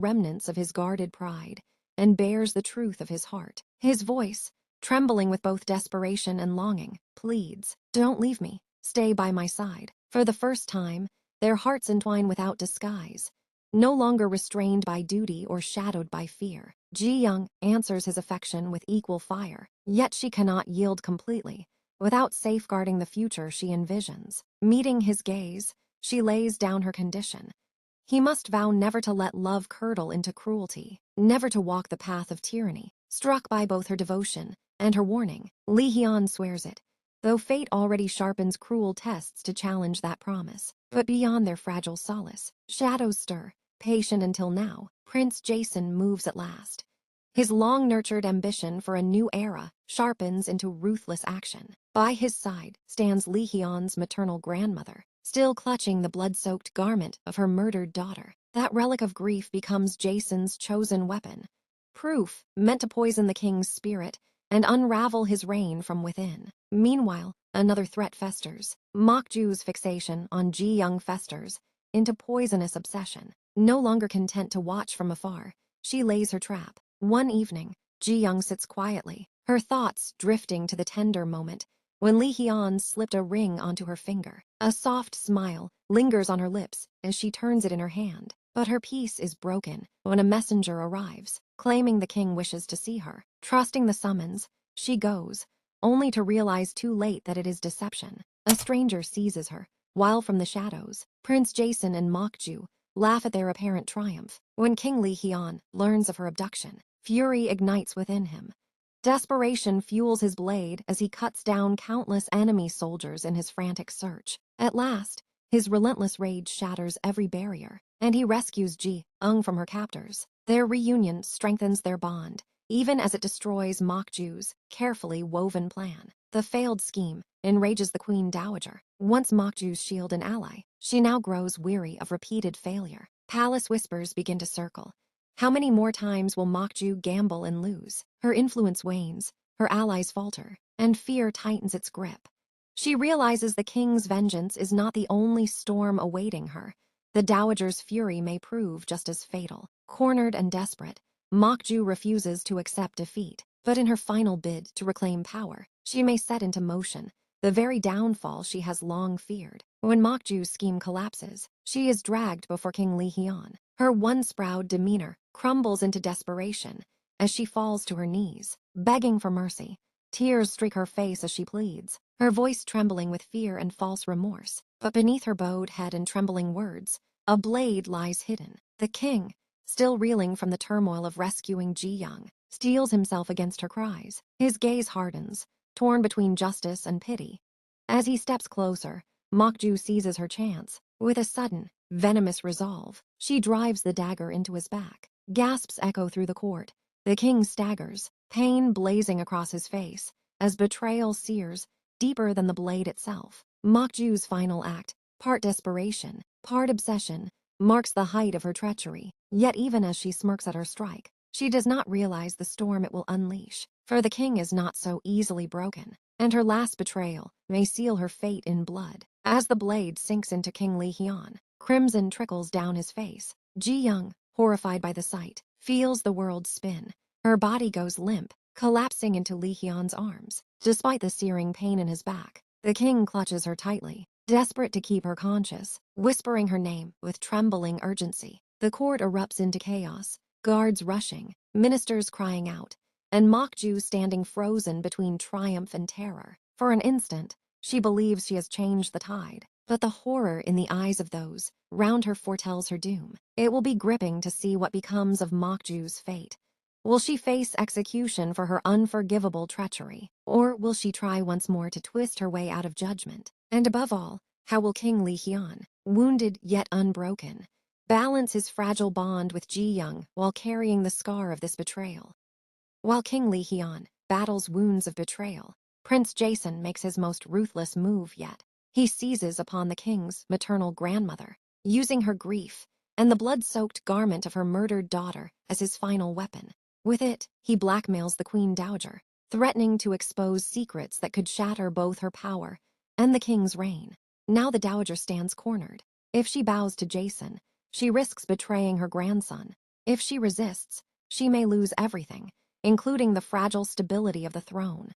remnants of his guarded pride and bears the truth of his heart. His voice, trembling with both desperation and longing, pleads, "Don't leave me, stay by my side." For the first time, their hearts entwine without disguise, no longer restrained by duty or shadowed by fear. Ji-young answers his affection with equal fire, yet she cannot yield completely, without safeguarding the future she envisions. Meeting his gaze, she lays down her condition. He must vow never to let love curdle into cruelty, never to walk the path of tyranny. Struck by both her devotion and her warning, Lee Hyun swears it, though fate already sharpens cruel tests to challenge that promise. But beyond their fragile solace, shadows stir. Patient until now, Prince Jason moves at last. His long-nurtured ambition for a new era sharpens into ruthless action. By his side stands Lee Hyun's maternal grandmother, still clutching the blood-soaked garment of her murdered daughter. That relic of grief becomes Jason's chosen weapon, proof meant to poison the king's spirit and unravel his reign from within. Meanwhile, another threat festers. Mokju's fixation on Ji-young festers into poisonous obsession. No longer content to watch from afar, she lays her trap. One evening, Ji-young sits quietly, her thoughts drifting to the tender moment when Lee Hyun slipped a ring onto her finger. A soft smile lingers on her lips as she turns it in her hand. But her peace is broken when a messenger arrives, claiming the king wishes to see her. Trusting the summons, she goes, only to realize too late that it is deception. A stranger seizes her, while from the shadows, Prince Jason and Mokju laugh at their apparent triumph. When King Lee Hyun learns of her abduction, fury ignites within him. Desperation fuels his blade as he cuts down countless enemy soldiers in his frantic search. At last, his relentless rage shatters every barrier, and he rescues Ji-young from her captors. Their reunion strengthens their bond, even as it destroys Mokju's carefully woven plan. The failed scheme enrages the Queen Dowager. Once Mokju's shield and ally, she now grows weary of repeated failure. Palace whispers begin to circle. How many more times will Mokju gamble and lose? Her influence wanes, her allies falter, and fear tightens its grip. She realizes the king's vengeance is not the only storm awaiting her. The dowager's fury may prove just as fatal. Cornered and desperate, Mokju refuses to accept defeat. But in her final bid to reclaim power, she may set into motion the very downfall she has long feared. When Mokju's scheme collapses, she is dragged before King Lee Hyun. Her once proud demeanor crumbles into desperation as she falls to her knees, begging for mercy. Tears streak her face as she pleads, her voice trembling with fear and false remorse. But beneath her bowed head and trembling words, a blade lies hidden. The king, still reeling from the turmoil of rescuing Ji-young, steels himself against her cries. His gaze hardens, torn between justice and pity. As he steps closer, Mokju seizes her chance. With a sudden, venomous resolve, she drives the dagger into his back. Gasps echo through the court. The king staggers, pain blazing across his face, as betrayal sears deeper than the blade itself. Mokju's final act, part desperation, part obsession, marks the height of her treachery. Yet even as she smirks at her strike, she does not realize the storm it will unleash. For the king is not so easily broken, and her last betrayal may seal her fate in blood. As the blade sinks into King Lee Hyun, crimson trickles down his face. Ji-young, horrified by the sight, feels the world spin. Her body goes limp, collapsing into Lee Hyun's arms. Despite the searing pain in his back, the king clutches her tightly, desperate to keep her conscious, whispering her name with trembling urgency. The court erupts into chaos, guards rushing, ministers crying out, and Mokju standing frozen between triumph and terror. For an instant, she believes she has changed the tide, but the horror in the eyes of those round her foretells her doom. It will be gripping to see what becomes of Mokju's fate. Will she face execution for her unforgivable treachery, or will she try once more to twist her way out of judgment? And above all, how will King Lee Hyun, wounded yet unbroken, balance his fragile bond with Ji-young while carrying the scar of this betrayal? While King Lee Hyun battles wounds of betrayal, Prince Jason makes his most ruthless move yet. He seizes upon the king's maternal grandmother, using her grief and the blood-soaked garment of her murdered daughter as his final weapon. With it, he blackmails the Queen Dowager, threatening to expose secrets that could shatter both her power and the king's reign. Now the Dowager stands cornered. If she bows to Jason, she risks betraying her grandson, If she resists, she may lose everything, including the fragile stability of the throne.